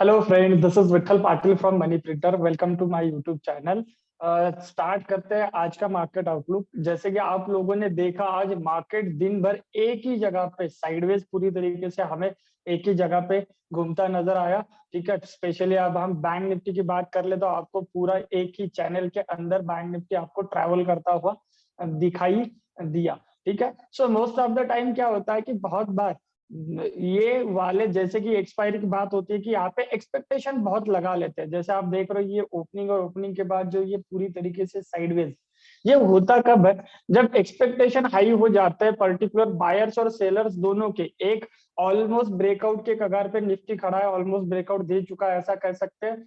Hello friend, this is Vithal Patil from Money Printer. Welcome to my YouTube channel. Start करते हैं आज का market outlook. जैसे कि आप लोगों ने देखा, आज मार्केट दिन भर एक ही जगह पे साइडवेज पूरी तरीके से हमें एक ही जगह पे घूमता नजर आया। ठीक है, स्पेशली अब हम बैंक निफ्टी की बात कर ले तो आपको पूरा एक ही चैनल के अंदर बैंक निफ्टी आपको ट्रैवल करता हुआ दिखाई दिया। ठीक है, so most of the time क्या होता है कि बहुत बार ये वाले जैसे कि एक्सपायरी की बात होती है कि यहाँ पे एक्सपेक्टेशन बहुत लगा लेते हैं। जैसे आप देख रहे हो, ये ओपनिंग और ओपनिंग के बाद जो ये पूरी तरीके से साइडवेज, ये होता कब है? जब एक्सपेक्टेशन हाई हो जाता है पर्टिकुलर बायर्स और सेलर्स दोनों के। एक ऑलमोस्ट ब्रेकआउट के कगार पे निफ्टी खड़ा है, ऑलमोस्ट ब्रेकआउट दे चुका है ऐसा कह सकते हैं,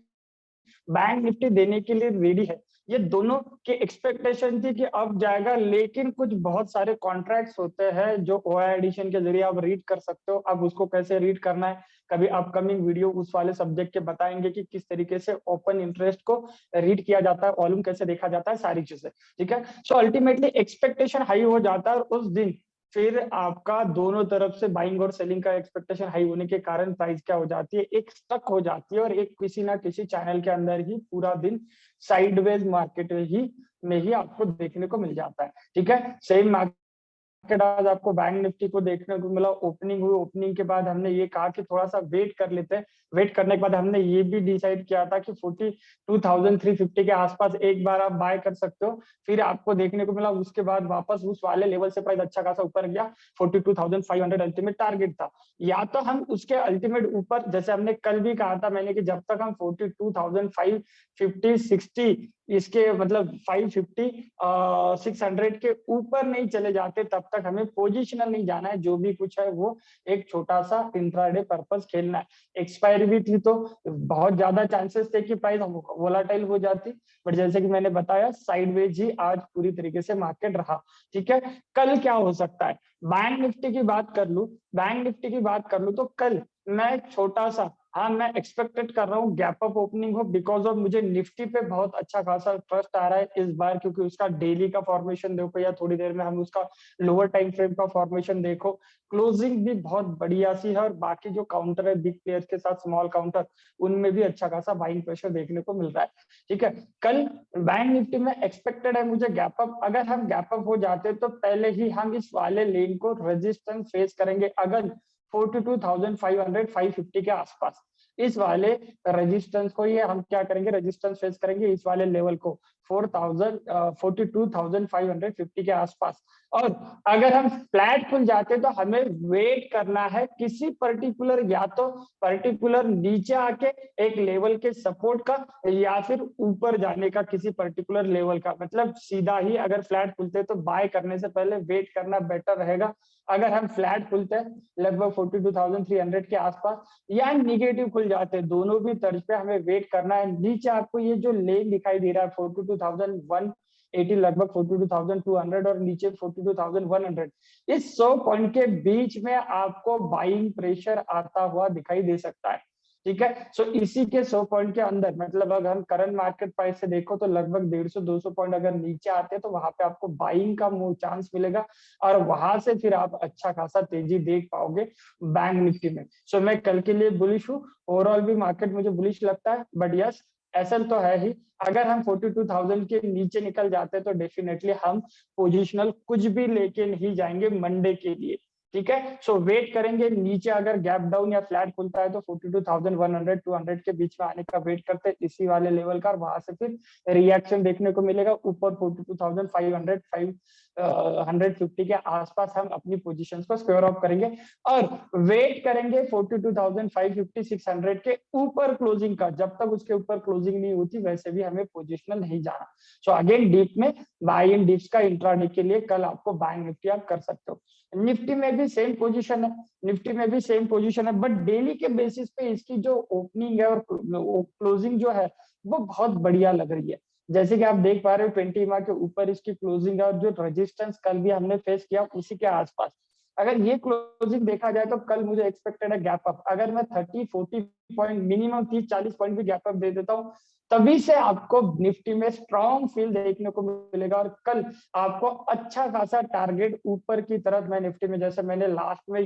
बैंक निफ्टी देने के लिए रेडी है। ये दोनों की एक्सपेक्टेशन थी कि अब जाएगा, लेकिन कुछ बहुत सारे कॉन्ट्रैक्ट्स होते हैं जो ओआई एडिशन के जरिए आप रीड कर सकते हो। अब उसको कैसे रीड करना है, कभी अपकमिंग वीडियो उस वाले सब्जेक्ट के बताएंगे कि किस तरीके से ओपन इंटरेस्ट को रीड किया जाता है, वॉल्यूम कैसे देखा जाता है, सारी चीजें। ठीक है, सो अल्टीमेटली एक्सपेक्टेशन हाई हो जाता है और उस दिन फिर आपका दोनों तरफ से बाइंग और सेलिंग का एक्सपेक्टेशन हाई होने के कारण प्राइस क्या हो जाती है, एक स्टक हो जाती है और एक किसी ना किसी चैनल के अंदर ही पूरा दिन साइडवेज मार्केट ही में ही आपको देखने को मिल जाता है। ठीक है, सेम मार्केट आज आपको बैंक निफ्टी को देखने को मिला। ओपनिंग हुई, ओपनिंग के बाद हमने ये कहा कि थोड़ा सा वेट कर लेते हैं। वेट करने के बाद हमने ये भी डिसाइड किया था कि 42,350 के आसपास एक बार आप बाय कर सकते हो। फिर आपको देखने को मिला उसके बाद वापस उस वाले लेवल से प्राइस अच्छा खासा ऊपर गया। 42,500 अल्टीमेट टारगेट था। या तो हम उसके अल्टीमेट ऊपर, जैसे हमने कल भी कहा था मैंने, कि जब तक हम 42,550 60 इसके मतलब 550 600 के ऊपर नहीं चले जाते तब तक हमें पोजिशनल नहीं जाना है। जो भी कुछ है वो एक छोटा सा इंट्राडे पर्पस खेलना है। एक्सपायरी भी थी तो बहुत ज्यादा चांसेस थे कि प्राइस वोलाटाइल हो जाती, बट जैसे कि मैंने बताया साइडवेज ही आज पूरी तरीके से मार्केट रहा। ठीक है, कल क्या हो सकता है? बैंक निफ्टी की बात कर लूं, बैंक निफ्टी की बात कर लूं तो कल मैं छोटा सा, हाँ मैं एक्सपेक्टेड कर रहा हूँ गैप अप ओपनिंग हो, बिकॉज ऑफ मुझे निफ्टी पे बहुत अच्छा खासा ट्रस्ट आ रहा है इस बार, क्योंकि उसका डेली का फॉर्मेशन देखो या थोड़ी देर में हम उसका लोअर टाइम फ्रेम का फॉर्मेशन देखो, क्लोजिंग भी बहुत बढ़िया सी है और बाकी जो काउंटर है बिग प्लेयर्स के साथ स्मॉल काउंटर, उनमें भी अच्छा खासा बाइंग प्रेशर देखने को मिल रहा है। ठीक है, कल बैंक निफ्टी में एक्सपेक्टेड है मुझे गैप अप। अगर हम गैप अप हो जाते तो पहले ही हम इस वाले लेन को रेजिस्टेंस फेस करेंगे। अगर 42,500 550 के आसपास इस वाले रेजिस्टेंस को, ये हम क्या करेंगे, रेजिस्टेंस फेस करेंगे इस वाले लेवल को 42,550 के आसपास। और अगर हम फ्लैट खुल जाते तो हमें वेट करना है किसी पर्टिकुलर, या तो पर्टिकुलर नीचे आके एक लेवल के सपोर्ट का, या फिर ऊपर जाने का किसी पर्टिकुलर लेवल का। मतलब सीधा ही अगर फ्लैट खुलते तो बाय करने से पहले वेट करना बेटर रहेगा। अगर हम फ्लैट खुलते हैं लगभग 42,300 के आसपास, या निगेटिव खुल जाते हैं, दोनों भी तर्ज पे हमें वेट करना है। नीचे आपको ये जो लेन दिखाई दे रहा है 42,180, लगभग 42,200 और नीचे 42,100, इस 100 पॉइंट के बीच में आपको बाइंग प्रेशर आता हुआ दिखाई दे सकता है। ठीक है, सो इसी के 100 पॉइंट के अंदर, मतलब अगर हम करंट मार्केट प्राइस से देखो तो लगभग 150-200 पॉइंट अगर नीचे आते हैं तो वहां पे आपको बाइंग का चांस मिलेगा और वहां से फिर आप अच्छा खासा तेजी देख पाओगे बैंक निफ्टी में। सो मैं कल के लिए बुलिश हूँ। ओवरऑल भी मार्केट मुझे बुलिश लगता है, बट यस एसएल तो है ही। अगर हम 42,000 के नीचे निकल जाते हैं तो डेफिनेटली हम पोजिशनल कुछ भी लेके नहीं जाएंगे मंडे के लिए। ठीक है, सो वेट करेंगे। नीचे अगर गैप डाउन या फ्लैट खुलता है तो 42,100 200 के बीच में आने का वेट करते हैं, इसी वाले लेवल का, और वहां से फिर रिएक्शन देखने को मिलेगा ऊपर 42,500 150 के आसपास हम अपनी पोजीशंस को स्क्वायर ऑफ करेंगे और वेट करेंगे 42,550 600 के ऊपर क्लोजिंग का। जब तक उसके ऊपर क्लोजिंग नहीं होती वैसे भी हमें पोजिशनल नहीं जाना। सो अगेन डीप में बाय इन डिप्स का इंट्राडे के लिए कल आपको बैंक निफ्टी आप कर सकते हो। निफ्टी में भी सेम पोजीशन है, निफ्टी में भी सेम पोजीशन है, बट डेली के बेसिस पे इसकी जो ओपनिंग है और क्लोजिंग जो है वो बहुत बढ़िया लग रही है। जैसे कि आप देख पा रहे हो 20 के ऊपर इसकी क्लोजिंग है और जो रेजिस्टेंस कल भी हमने फेस किया उसी के आसपास। अगर ये क्लोजिंग देखा जाए तो कल मुझे एक्सपेक्टेड है गैप अप। अगर मैं 30-40 पॉइंट, मिनिमम 30-40 पॉइंट भी गैप अप दे देता हूँ, तभी से आपको निफ्टी में स्ट्रॉन्ग फील देखने को मिलेगा और कल आपको अच्छा खासा टारगेट ऊपर की तरफ, मैं निफ्टी में जैसे मैंने लास्ट में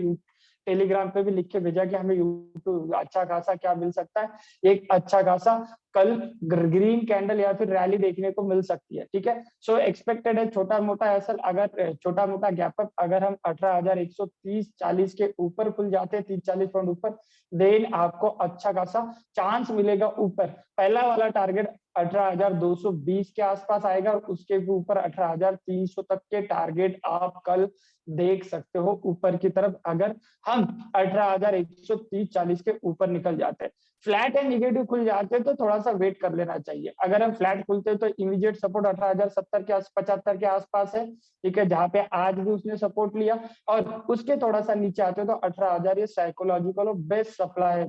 टेलीग्राम पे भी लिख के भेजा कि हमें यूट्यूब अच्छा खासा क्या मिल सकता है, एक अच्छा खासा कल ग्रीन कैंडल या फिर रैली देखने को मिल सकती है। ठीक है, सो एक्सपेक्टेड है छोटा मोटा ऐसा, अगर छोटा मोटा गैप अप अगर हम 18,130-40 के ऊपर खुल जाते हैं, 30-40 पॉइंट ऊपर, देन आपको अच्छा खासा चांस मिलेगा ऊपर। पहला वाला टारगेट 18,220 के आसपास आएगा और उसके भी ऊपर 18,300 तक के टारगेट आप कल देख सकते हो ऊपर की तरफ, अगर हम 18,130-40 के ऊपर निकल जाते हैं। फ्लैट एंड निगेटिव खुल जाते हैं तो थोड़ा सा वेट कर लेना चाहिए। अगर हम फ्लैट खुलते हैं तो इमीडिएट सपोर्ट 18,070 के 75 के आसपास है, ठीक है, जहां पे आज भी उसने सपोर्ट लिया, और उसके थोड़ा सा नीचे आते तो 18,000 ये साइकोलॉजिकल और बेस्ट सप्लाई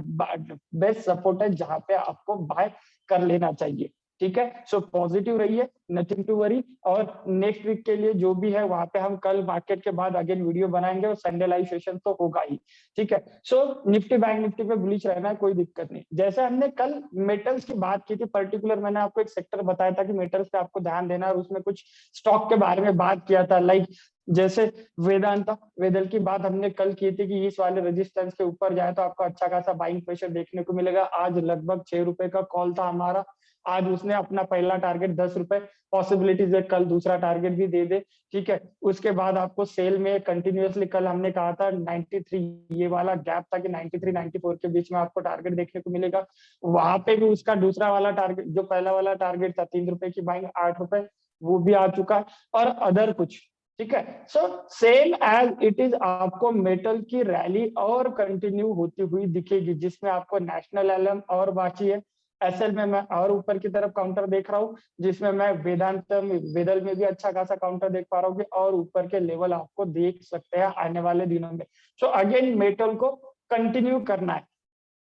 बेस्ट सपोर्ट है जहां पे आपको बाय कर लेना चाहिए। ठीक है, सो पॉजिटिव रहिए, नथिंग टू वरी। और नेक्स्ट वीक के लिए जो भी है वहां पे हम कल मार्केट के बाद अगेन वीडियो बनाएंगे और संडे लाइव सेशन तो होगा ही। ठीक है, सो निफ्टी बैंक निफ्टी पे बुलिश रहना है, कोई दिक्कत नहीं। जैसे हमने कल मेटल्स की बात की थी, पर्टिकुलर मैंने आपको एक सेक्टर बताया था कि मेटल्स पे आपको ध्यान देना, और उसमें कुछ स्टॉक के बारे में बात किया था, लाइक जैसे वेदांता वेदल की बात हमने कल की थी कि इस वाले रेजिस्टेंस के ऊपर जाए तो आपको अच्छा खासा बाइंग प्रेशर देखने को मिलेगा। आज लगभग 6 रुपए का कॉल था हमारा, आज उसने अपना पहला टारगेट 10 रुपए, पॉसिबिलिटीज है कल दूसरा टारगेट भी दे दे। ठीक है, उसके बाद आपको सेल में कंटिन्यूअसली कल हमने कहा था 93, ये वाला गैप था कि 93 94 के बीच में आपको टारगेट देखने को मिलेगा। वहां पे भी उसका दूसरा वाला टारगेट, जो पहला वाला टारगेट था 3 रुपए की बाइंग 8 रुपए, वो भी आ चुका है, और अदर कुछ। ठीक है, so same as it is आपको मेटल की रैली और कंटिन्यू होती हुई दिखेगी, जिसमें आपको नेशनल एलएम और बाकी है, एसएल में मैं और ऊपर की तरफ काउंटर देख रहा हूँ, जिसमें मैं वेदांत में वेदल में भी अच्छा खासा काउंटर देख पा रहा हूँ, और ऊपर के लेवल आपको देख सकते हैं आने वाले दिनों में। सो अगेन मेटल को कंटिन्यू करना है।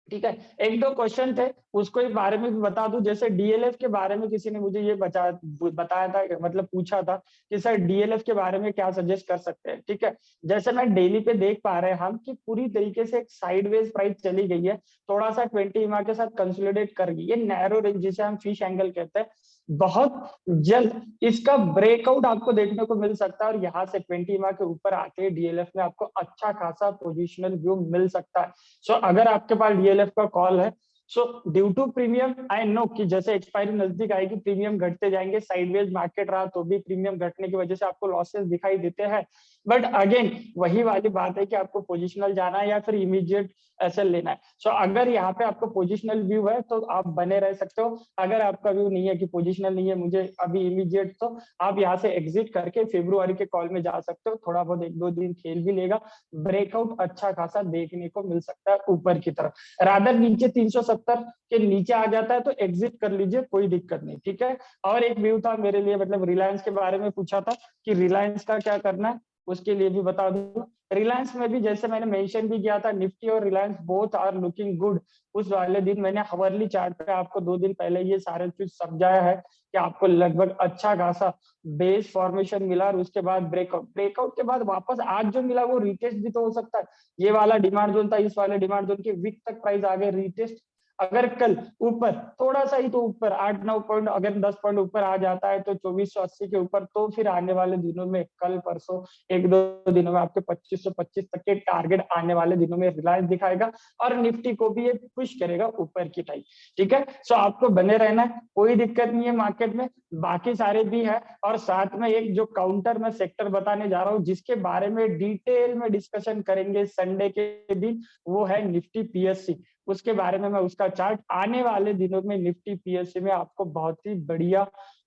ठीक है, एक दो क्वेश्चन थे उसको इस बारे में भी बता दूं। जैसे डीएलएफ के बारे में किसी ने मुझे ये बताया था, मतलब पूछा था कि सर डीएलएफ के बारे में क्या सजेस्ट कर सकते हैं। ठीक है, जैसे मैं डेली पे देख पा रहे हैं हम कि पूरी तरीके से एक साइडवेज प्राइस चली गई है, थोड़ा सा 20 ईमा के साथ कंसोलिडेट कर गई, ये नैरो रेंज जिसे हम फिश एंगल कहते हैं, बहुत जल्द इसका ब्रेकआउट आपको देखने को मिल सकता है, और यहाँ से 20 ईमा के ऊपर आके डीएलएफ में आपको अच्छा खासा पोजिशनल व्यू मिल सकता है। सो अगर आपके पास डीएलएफ का कॉल है, so due to premium, I know कि जैसे एक्सपायरी नजदीक आएगी प्रीमियम घटते जाएंगे, साइडवेज मार्केट रहा तो भी प्रीमियम घटने की वजह से आपको लॉसेस दिखाई देते हैं, बट अगेन वही वाली बात है कि आपको पोजिशनल जाना है या फिर इमीडिएट एसएल लेना है। सो अगर यहाँ पे आपको पोजिशनल व्यू है तो आप बने रह सकते हो, अगर आपका व्यू नहीं है कि पोजिशनल नहीं है मुझे अभी इमीडिएट, तो आप यहाँ से एग्जिट करके फेब्रुआरी के कॉल में जा सकते हो, थोड़ा बहुत एक दो दिन खेल भी लेगा, ब्रेकआउट अच्छा खासा देखने को मिल सकता है ऊपर की तरफ। रादर नीचे 370 के नीचे आ जाता है तो एग्जिट कर लीजिए, कोई दिक्कत नहीं। ठीक है, और एक व्यू था मेरे लिए, मतलब रिलायंस के बारे में पूछा था कि रिलायंस का क्या करना है, उसके लिए भी बता दूं। रिलायंस में भी जैसे मैंने मेंशन भी किया था, निफ्टी और Reliance both are looking good. उस वाले दिन मैंने हावरली चार्ट पे आपको 2 दिन पहले ये सारे चीज समझाया है कि आपको लगभग अच्छा खासा बेस फॉर्मेशन मिला, और उसके बाद ब्रेकआउट के बाद वापस आज जो मिला वो रिटेस्ट भी तो हो सकता है। ये वाला डिमांड जोन था, इस वाले डिमांड जोन के वीक तक प्राइस आगे रिटेस्ट, अगर कल ऊपर थोड़ा सा ही तो ऊपर 8-9 पॉइंट, अगर 10 पॉइंट ऊपर आ जाता है तो 2480 के ऊपर, तो फिर आने वाले दिनों में कल परसों एक दो दिनों में आपके 2525 तक के टारगेट आने वाले दिनों में रिलायंस दिखाएगा, और निफ्टी को भी ये पुश करेगा ऊपर की टाइप। ठीक है, सो आपको बने रहना है, कोई दिक्कत नहीं है मार्केट में, बाकी सारे भी है। और साथ में एक जो काउंटर में सेक्टर बताने जा रहा हूँ जिसके बारे में डिटेल में डिस्कशन करेंगे संडे के दिन, वो है निफ्टी पीएससी। उसके बारे में मैं उसका चार्ट आने वाले दिनों में निफ्टी पीएससी में आपको बहुत ही बढ़िया,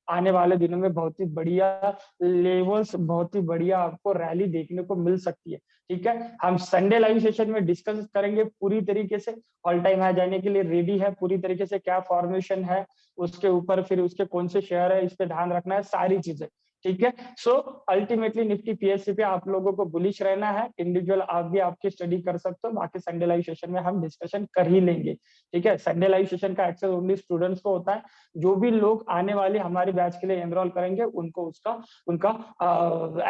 आने वाले दिनों में बहुत ही बढ़िया लेवल्स, बहुत ही बढ़िया आपको रैली देखने को मिल सकती है। ठीक है, हम संडे लाइव सेशन में डिस्कस करेंगे पूरी तरीके से, ऑल टाइम हाई जाने के लिए रेडी है पूरी तरीके से, क्या फॉर्मेशन है उसके ऊपर, फिर उसके कौन से शेयर है इस पे ध्यान रखना है, सारी चीजें। ठीक है, सो अल्टीमेटली निफ्टी पीएससी पे आप लोगों को बुलिश रहना है, इंडिविजुअल आप भी आपकी स्टडी कर सकते हो, बाकी संडे लाइव सेशन में हम डिस्कशन कर ही लेंगे। ठीक है, संडे लाइव सेशन का एक्सेस ओनली स्टूडेंट्स को होता है, जो भी लोग आने वाले हमारे बैच के लिए एनरोल करेंगे उनको उनका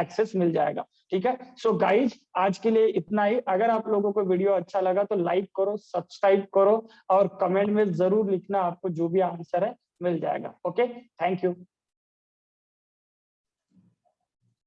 एक्सेस मिल जाएगा। ठीक है, सो गाइज आज के लिए इतना ही। अगर आप लोगों को वीडियो अच्छा लगा तो लाइक करो, सब्सक्राइब करो, और कमेंट में जरूर लिखना, आपको जो भी आंसर है मिल जाएगा। Okay, thank you.